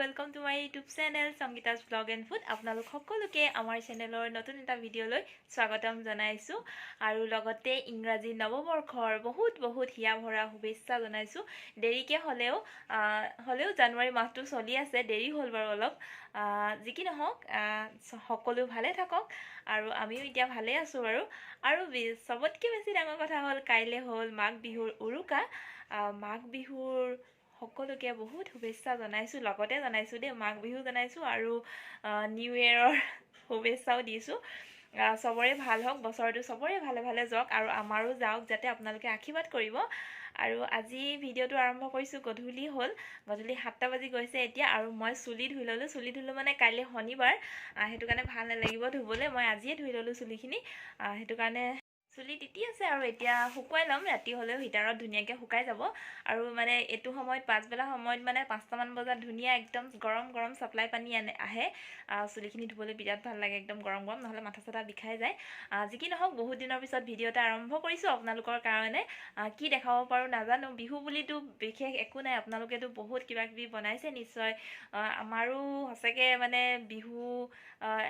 Welcome to my YouTube channel Sangeeta's blog and food आपनालोक सकलोके आमार चैनेलर नतुन एटा भिडिओলৈ स्वागतम जनाइछु आरु लगते इंग्राजी नवबर्षर बहुत बहुत हिया भरा शुभेच्छा जनाइछु देरीके हलेও জানুৱাৰী মাহটো চলি আছে দেৰি হল বাৰু অলপ যিকি নহওক সকলো ভালে থাকক আৰু আমিও এতিয়া ভালে আছো বাৰু আৰু সবতকে বেছি ডাঙৰ কথা হল কাইলে হল মাঘ বিহুৰ উৰুকা মাঘ বিহুৰ সকলোকে বহুত শুভেচ্ছা জনাইছো লগতে জনাইছো দে মাঘ বিহু জনাইছো আৰু নিউ ইয়েৰৰ শুভেচ্ছাও দিছো সবৰে ভাল হওক বছৰটো সবৰে ভালে ভালে যাওক আৰু আমাৰো যাওক যাতে আপোনালোকে আশীৰ্বাদ কৰিব আৰু আজি ভিডিওটো আৰম্ভ কৰিছো গধূলি হল গধূলি 7টা বাজি গৈছে এতিয়া আৰু মই চুলি ধুই ললো মানে কাইলে শনিবাৰ হেতু কাৰণে ভাল নালাগিব ধুবলে মই আজিয়ে ধুই ললো চুলিখিনি হেতু কাৰণে চুলি তিতি আছে আৰু এতিয়া শুকাই লম ৰাতি হলেও হিটাৰত ধুনিয়াকে শুকাই যাব আৰু মানে এটো সময়ত পাঁচবেলা সময়ত মানে 5টা মান বজাত ধুনিয়া একদম গৰম গৰম সাপ্লাই পানী আহে চুলিখিনি ধুবলে বিৰাট ভাল লাগে একদম গৰম গৰম নহলে মাথা চাটা বিখাই যায় যিকি নহওক বহুত দিনৰ পিছত ভিডিওটা আৰম্ভ কৰিছো আপোনালোকৰ কাৰণে কি দেখাব পাৰো নাজানো বিহু বুলিটো বিশেষ একো নাই আপোনালোকেটো বহুত কিবা কিবি বনাইছে নিশ্চয় আমাৰো হসকে মানে বিহু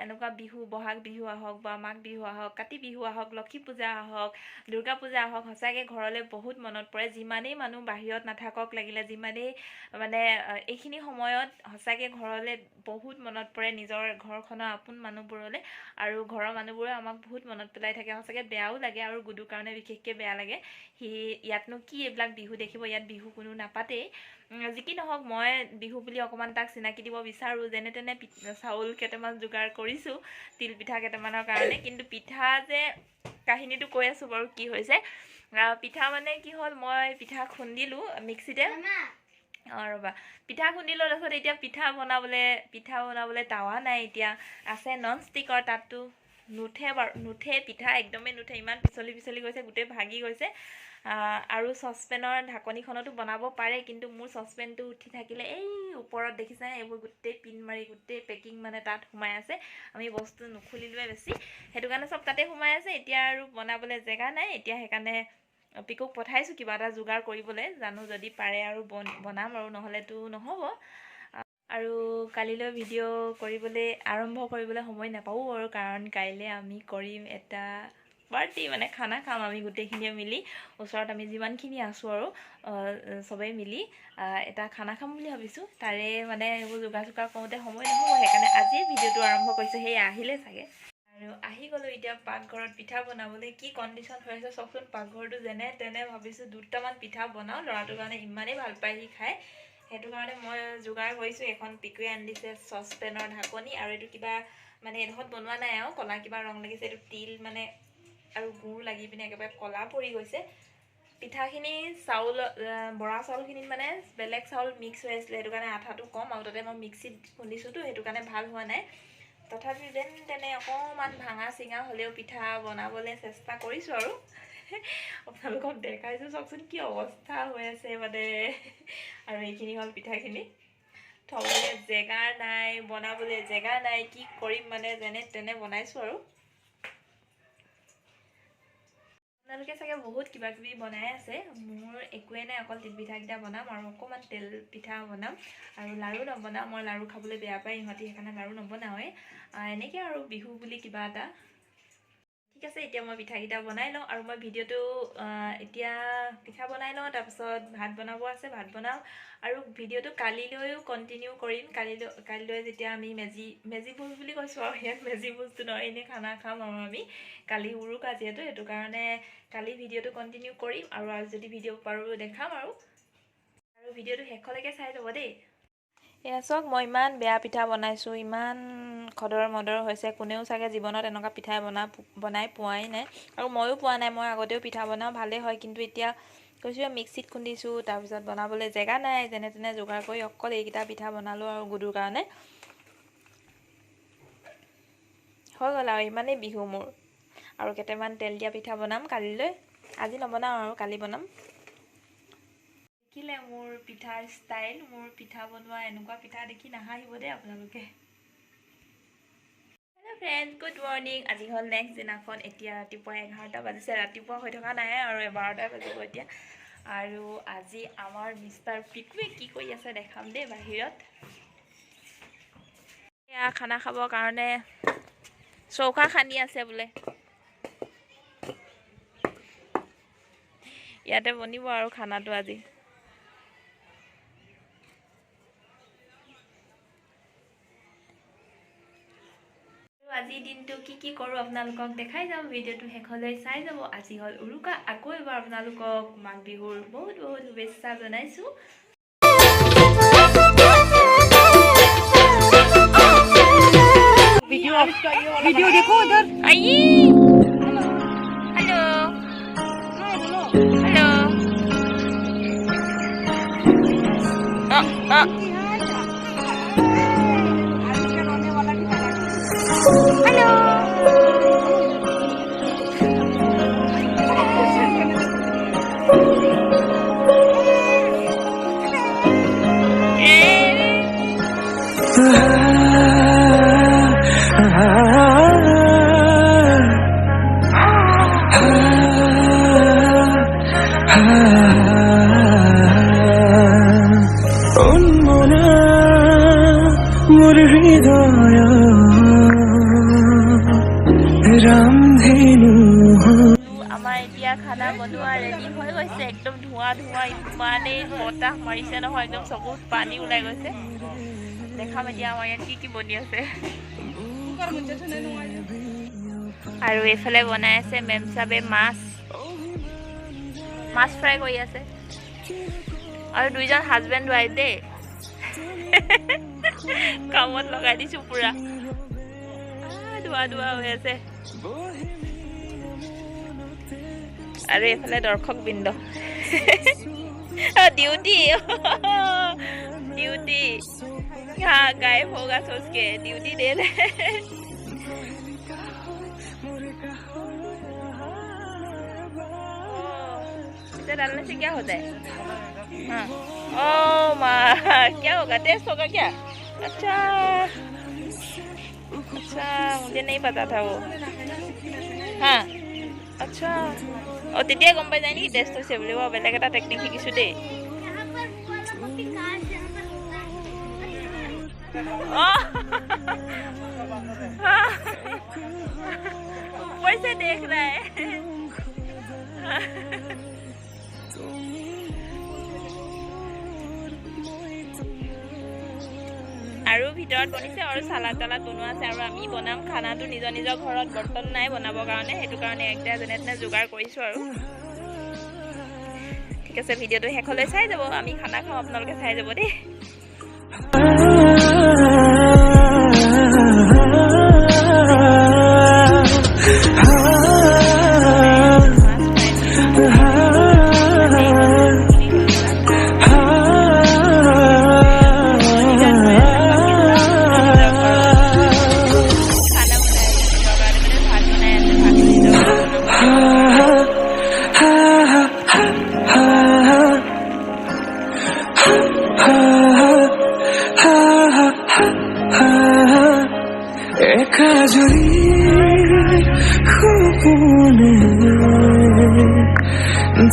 এনেকুৱা বিহু বহাগ বিহু আহক বা মাঘ বিহু আহক কাতি বিহু আহক লক্ষী পূজা আহক দুৰ্গা পূজা আহক হসকে ঘৰলে বহুত মনত পৰে যিমানেই মানুহ বাহিৰত নাথাকক লাগিলে যিমানেই মানে এইখিনি সময়ত হসকে ঘৰলে বহুত মনত পৰে নিজৰ ঘৰখনৰ আপোন মানুহবোৰলে আৰু ঘৰৰ মানুহবোৰে আমাক বহুত মনত পেলাই থাকে হসকে বেয়াও লাগে আৰু গুডুৰ কাৰণে বিশেষকে বেয়া লাগে হি ইয়াতনো কি এইবিলাক বিহু দেখিব ইয়াত বিহু কোনো নাপাতে যিকি নহওক মই বিহু বুলি অকমান তাক চিনাকি দিব বিচাৰো যেনে তেনে চাউল কেটামান যোগাৰ কৰিছো তিল পিঠা কেটামানৰ কাৰণে কিন্তু পিঠা যে কাহিনীটো কৈ আছো বাৰু কি হৈছে পিঠা মানে কি হল মই পিঠা খুন্দিলো মিক্সিতে ৰবা পিঠা খুন্দিলো তাৰছত এতিয়া পিঠা বনাবলে তাৱা নাই এতিয়া আছে নন ষ্টিকৰ তাতটো নুঠে পিঠা একদমে নুঠে ইমান পিছলি গৈছে গুটে ভাগি গৈছে আৰু সসপেনৰ ঢাকনিখনটো বনাব পাৰে কিন্তু মোৰ সসপেনটো উঠি থাকিলে এই ওপৰত দেখিছা এইবোৰ গুটে পিন মাৰি গুটে পেকিং মানে তাত সোমাই আছে আমি বস্তু নুখুলিলুৱে বেছি হেতু কাৰণে সব তাতে সোমাই আছে এতিয়া আৰু বনাবলে জেগা নাই এতিয়া হেকানে পিকক পঠাইছো কিবা এটা যোগাৰ কৰিবলে জানো যদি পাৰে আৰু বনাম আৰু নহলেটো নহব আৰু কালিলৈ ভিডিও কৰিবলৈ আৰম্ভ কৰিবলৈ সময় নাপাও আৰু কাৰণ কাইলে আমি কৰিম এটা পাৰ্টি মানে খানা খাম আমি গুটেখিনিয়ে মিলি ওচৰত আমি যিমানখিনি আছো আৰু সবে মিলি এটা খানা খাম বুলি ভাবিছো তাৰে মানে এইবোৰ যোগাৰ কৰোতে সময় নহব হেকানে আজি ভিডিওটো আৰম্ভ কৰিছে হে আহিলে চাগে আৰু আহি গলো এতিয়া পাকঘৰত পিঠা বনাবলৈ কি কন্ডিশন হৈ আছে সবচোন পাকঘৰটো যেনে তেনে ভাবিছো দুটামান পিঠা বনাও লৰাটোৰ কাৰণে ইমানেই ভাল পায় সি খায় হেতু কাৰণে মই যোগাৰ কৰিছো এখন পিকুৱে আনি দিছে সসপেনৰ ঢাকনি আৰু এটো কিবা মানে এডখত বনোৱা নাই আৰু কলা কিবা ৰং লাগিছে এটো তিল মানে আৰু গুৰ লাগি পিনে একেবাৰে কলা পৰি গৈছে পিঠাখিনি চাউল বৰা চাউলখিনি মানে বেলেগ চাউল মিক্স হৈ আছিল হেতু কাৰণে আঠাটো কম আৰু তাতে মই মিক্সিত খুন্দিছোটো হেতু কাৰণে ভাল হোৱা নাই তথাপি যেন তেনে অকমান ভাঙা চিঙা হলেও পিঠা বনাবলে চেষ্টা কৰিছো আৰু আপোনালোকক দেখাইছো চকচোন কি অৱস্থা হৈ আছে মানে আৰু এইখিনি হল পিঠাখিনি থবলে জেগা নাই বনাবলে জেগা নাই কি কৰিম মানে যেনে তেনে বনাইছো আৰু আপোনালোকে চাগে বহুত কিবা কিবি বনাই আছে মোৰ একোৱে নাই অকল তিল পিঠা কিটা বনাম আৰু অকমান তেল পিঠা বনাম আৰু লাৰু নবনাম মই লাৰু খাবলৈ বেয়া পাই ইহঁতি হেকানে লাৰু নবনাওয়ে এনেকে আৰু বিহু বুলি কিবা এটা ঠিক আছে এতিয়া মই পিঠা কিটা বনাই লওঁ আৰু মই ভিডিওটো এতিয়া পিঠা বনাই লওঁ তাৰপিছত ভাত বনাব আছে ভাত বনাও আৰু ভিডিওটো কালিলৈও কন্টিনিউ কৰিম কালিলৈ যেতিয়া আমি মেজি ভোজ বুলি কৈছো আৰু ইয়াত মেজি ভোজটো নহয় এনে খানা খাম আৰু আমি কালি উৰুকা যেহেতু হেতু কাৰণে কালি ভিডিওটো কন্টিনিউ কৰিম আৰু যদি ভিডিও পাৰো দেখাম আৰু ভিডিওটো শেষলৈকে চাই ল'ব দেই এয়া চাওক মই ইমান বেয়া পিঠা বনাইছো ইমান খদৰ মদৰ হৈছে কোনেও চাগে জীৱনত এনেকুৱা পিঠা বনাই পোৱাই নাই আৰু ময়ো পোৱা নাই মই আগতেও পিঠা বনাও ভালে হয় কিন্তু এতিয়া কৈছো মিক্সিত খুন্দিছো তাৰপিছত বনাবলৈ জেগা নাই যেনে তেনে যোগাৰ কৰি অকল এইকিটা পিঠা বনালো আৰু গুডুৰ কাৰণে হৈ গ'ল আৰু ইমানেই বিহু মোৰ আৰু কেটামান তেল দিয়া পিঠা বনাম কালিলৈ আজি নবনাও আৰু কালি বনাম দেখিলে মোৰ পিঠাৰ ষ্টাইল, মোৰ পিঠা বনোৱা এনেকুৱা পিঠা দেখি নাহাহিব দেই আপোনালোকে। Hello' friends, good morning. আজি হ'ল নেক্সট দিনাখন। এতিয়া ৰাতিপুৱা 11টা বাজিছে। ৰাতিপুৱা হৈ থকা নাই আৰু 12টা বাজিব এতিয়া। আৰু আজি আমাৰ মিষ্টাৰ পিকুৱে কি কৰি আছে দেখাম দেই বাহিৰত। এয়া খানা খাবৰ কাৰণে চৌকা খান্দি আছে বোলে। ইয়াতে বনিব আৰু খানাটো আজি। আজিৰ দিনটো কি কৰোঁ আপোনালোকক দেখাই যাম। ভিডিঅ'টো শেষলৈ চাই যাব। আজি হ'ল উৰুকা। আকৌ এবাৰ আপোনালোকক মাঘ বিহুৰ বহুত বহুত শুভেচ্ছা জনাইছোঁ। वीडियो देखो उधर। आइए। Hello hello. हेलो। আমাৰ এতিয়া খানা বনোৱা ৰেডি হৈ গৈছে। একদম ধোঁৱা ধোঁৱা, ইমানেই বতাহ মাৰিছে নহয়, একদম চকুত পানী ওলাই গৈছে। দেখাম এতিয়া আমাৰ ইয়াত কি বনি আছে। আৰু এইফালে বনাই আছে মেমচাবে মাছ ফ্ৰাই কৰি আছে। আৰু দুইজন হাজবেণ্ড ৱাইফ দেই। কামত লগাই দিছোঁ পুৰা। ধোৱা ধোৱা হৈ আছে। আৰু এইফালে দৰ্শক বৃন্দ। ডিউটি ডিউটি গায়েব होगा सोच के ड्यूटी दे दे। इसे डालने से क्या होता है? हाँ। ओ माँ, क्या होगा? टेस्ट होगा क्या? अच्छा अच्छा, मुझे नहीं पता था वो। हाँ अच्छा, और তেতিয়া গম পাই যায় নেকি টেষ্ট হৈছে বুলি। বেলেগ এটা টেকনিক শিকিছোঁ দেই। ऊपर से देख रहा है। আৰু ভিতৰত বনিছে আৰু চালাড তালাড বনোৱা আছে। আৰু আমি বনাম খানাটো নিজৰ নিজৰ ঘৰত, বৰ্তন নাই বনাবৰ কাৰণে। সেইটো কাৰণে এতিয়া যেনে তেনে যোগাৰ কৰিছোঁ আৰু। ঠিক আছে, ভিডিঅ'টো শেষলৈ চাই যাব। আমি খানা খাওঁ, আপোনালোকে চাই যাব দেই।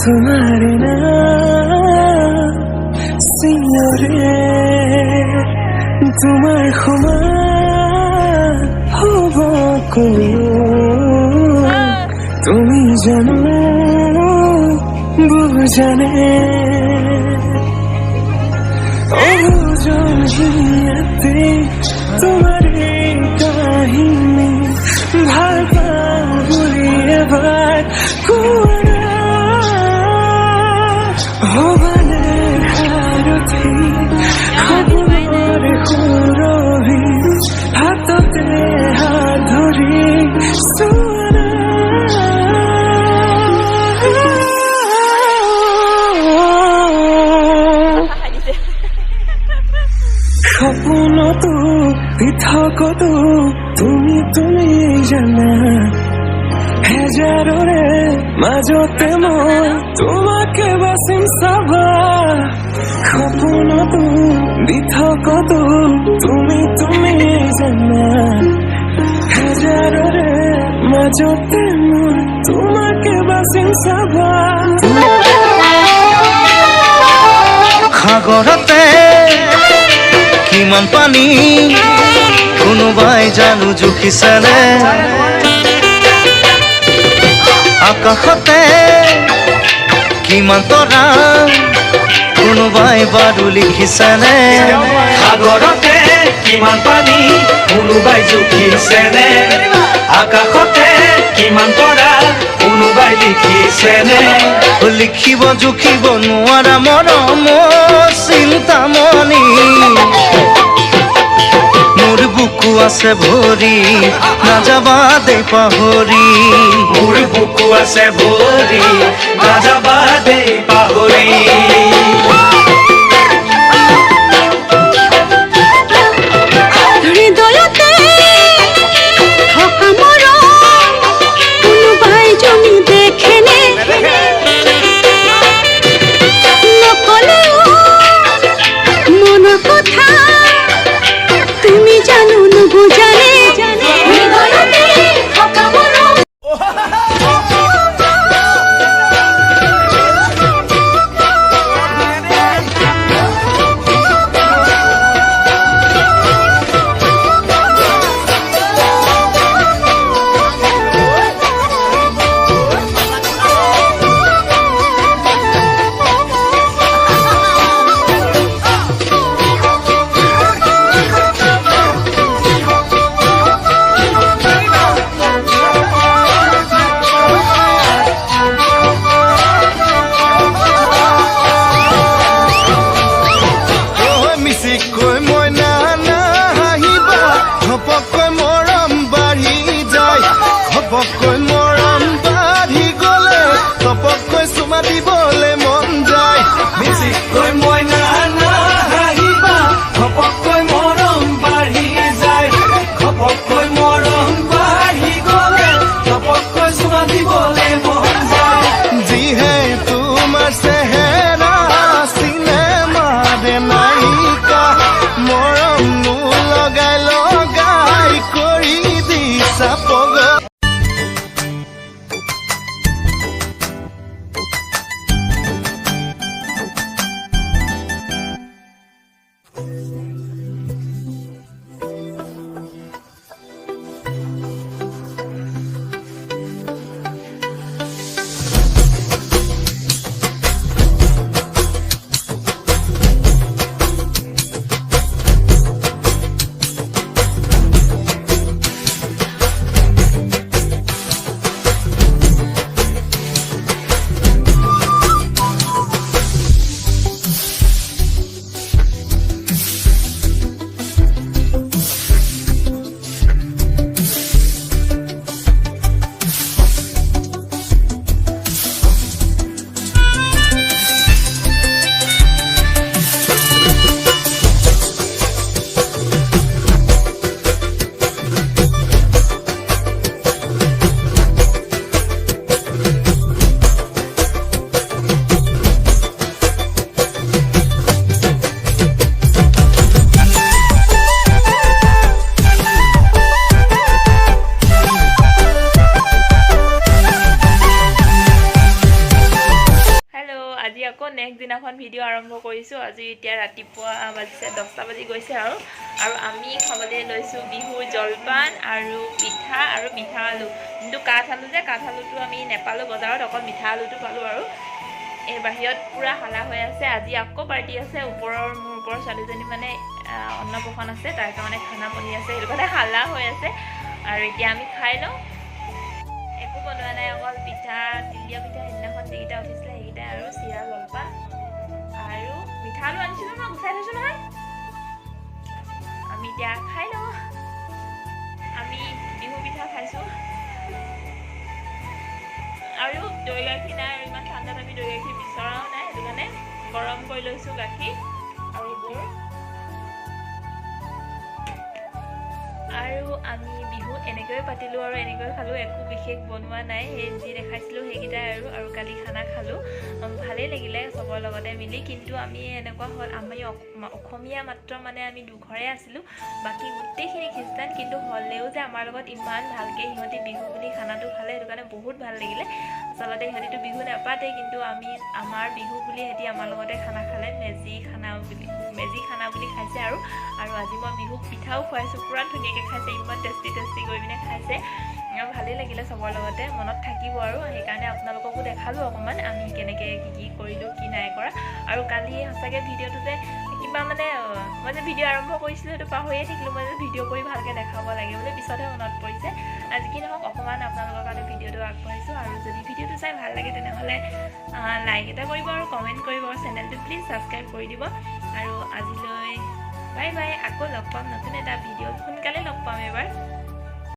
तुम्हारे नाम सिंहरे तुम्हार क्षमा হব তুমি জানো বুঝানে জনহিয়াতে তোমার কাহিনী ভাল পাওঁ বুলি এবাৰ কোৱা হবানে সাৰথি খবৰ সুৰভি হাততে হাত ধৰি চোৱা সপোনতো পৃথকতো তুমি জানা হেজাৰৰে মাজতে মই তোমাকে বাচিম চাবা সপোনতো বিথকতো তুমি জানা হেজাৰৰে মাজতে মই তোমাকে বাচিম চাবা সাগৰতে কিমান পানী কোনোবাই জানো জুখিছেনে আকাশতে কিমান তৰা কোনোবাই বাৰু লিখিছেনে সাগৰতে কিমান পানী কোনোবাই জুখিছেনে আকাশতে কিমান তৰা কোনোবাই লিখিছেনে লিখিব জুখিব নোৱাৰা মৰম চিন্তামণি মোৰ বুকু আছে ভৰি নাযাবা দে পাহৰি মোৰ বুকু আছে ভৰি নাযাবা দেই পাহৰি হৃদয়তে থকা মৰম কোনোবাই জমি দেখেনে নকলেও মনৰ কথা তুমি জানো নুবুজানে হৃদয়তে থকা মৰম মিচিকৈ মই নাহিবা ঘপকৈ মৰম বাঢ়ি যায় ঘপকৈ মৰম বাঢ়ি গলে ঘপকৈ চুমা দিবলৈ মন যায় মিচিকৈ মই নাহিবা ঘপককৈ মৰম বাঢ়ি যায় ঘপককৈ মৰম বাঢ়ি গলে ঘপককৈ চুমা দিবলৈ মন যায় যিহে তোমাৰ চেহেৰা চিনেমা দে নায়িকা মৰম লগাই কৰি দিছা পগ নেক্সট দিনাখন ভিডিঅ' আৰম্ভ কৰিছোঁ আজি এতিয়া ৰাতিপুৱা বাজিছে 10টা বাজি গৈছে আৰু আমি খাবলৈ লৈছোঁ বিহুৰ জলপান আৰু পিঠা আৰু মিঠা আলু কিন্তু কাঠআলু যে কাঠআলুটো আমি নেপালোঁ বজাৰত অকল মিঠা আলুটো পালোঁ আৰু এই বাহিৰত পুৰা হালা হৈ আছে আজি আকৌ পাৰ্টি আছে মোৰ ওপৰৰ ছোৱালীজনী মানে অন্নপ্ৰসন আছে তাৰ কাৰণে খানা বনি আছে সেইটো কাৰণে হালা হৈ আছে আৰু এতিয়া আমি খাই লওঁ একো বনোৱা নাই অকল পিঠা তিলীয়া পিঠা সেইদিনাখন যিকেইটা উঠিছিলে সেইকেইটাই আৰু চিৰা জলপান আৰু মিঠা আলু আনিছিলোঁ ন গুচাই থৈছোঁ নহয় আমি এতিয়া খাই লওঁ আমি বিহু পিঠা খাইছোঁ আৰু দৈ গাখীৰ নাই আৰু ইমান ঠাণ্ডাত আমি দৈ গাখীৰ বিচৰাও নাই সেইটো কাৰণে গৰম কৰি লৈছোঁ গাখীৰ আৰু গুড় আৰু আমি বিহু এনেকৈয়ে পাতিলোঁ আৰু এনেকৈ খালোঁ, একো বিশেষ বনোৱা নাই, সেই যি দেখাইছিলোঁ সেইকেইটাই আৰু কালি খানা খালোঁ। ভালেই লাগিলে চবৰ লগতে মিলি। কিন্তু আমি এনেকুৱা হ'ল, আমি অসমীয়া মাত্ৰ মানে আমি দুঘৰে আছিলোঁ, বাকী গোটেইখিনি খ্ৰীষ্টান। কিন্তু হ'লেও যে আমাৰ লগত ইমান ভালকৈ সিহঁতি বিহু বুলি খানাটো খালে, সেইটো কাৰণে বহুত ভাল লাগিলে। আচলতে সিহঁতিতো বিহু নাপাতে, কিন্তু আমাৰ বিহু বুলি সিহঁতি আমাৰ লগতে খানা খালে, মেজি খানা বুলি খাইছে। আৰু আজি মই বিহু পিঠাও খুৱাইছোঁ, পুৰা ধুনীয়াকৈ খাইছে, ইমান টেষ্টি কৰি পিনে খাইছে। ভালেই লাগিলে চবৰ লগতে, মনত থাকিব আৰু সেইকাৰণে আপোনালোককো দেখালোঁ অকণমান আমি কেনেকৈ কি কৰিলোঁ, কি নাই কৰা। আৰু কালি সঁচাকৈ ভিডিঅ'টো যে কিবা মানে মই যে ভিডিঅ' আৰম্ভ কৰিছিলোঁ সেইটো পাহৰিয়ে থাকিলোঁ, মই যে ভিডিঅ' কৰি ভালকৈ দেখাব লাগে বুলি পিছতহে মনত পৰিছে। আজি কি নহওক অকণমান আপোনালোকৰ কাৰণে ভিডিঅ'টো আগবঢ়াইছোঁ। আৰু যদি ভিডিঅ'টো চাই ভাল লাগে তেনেহ'লে লাইক এটা কৰিব আৰু কমেণ্ট কৰিব, আৰু চেনেলটো প্লিজ ছাবস্ক্ৰাইব কৰি দিব। আৰু আজিলৈ বাই বাই, আকৌ লগ পাম নতুন এটা ভিডিঅ'ত, সোনকালে লগ পাম এবাৰ।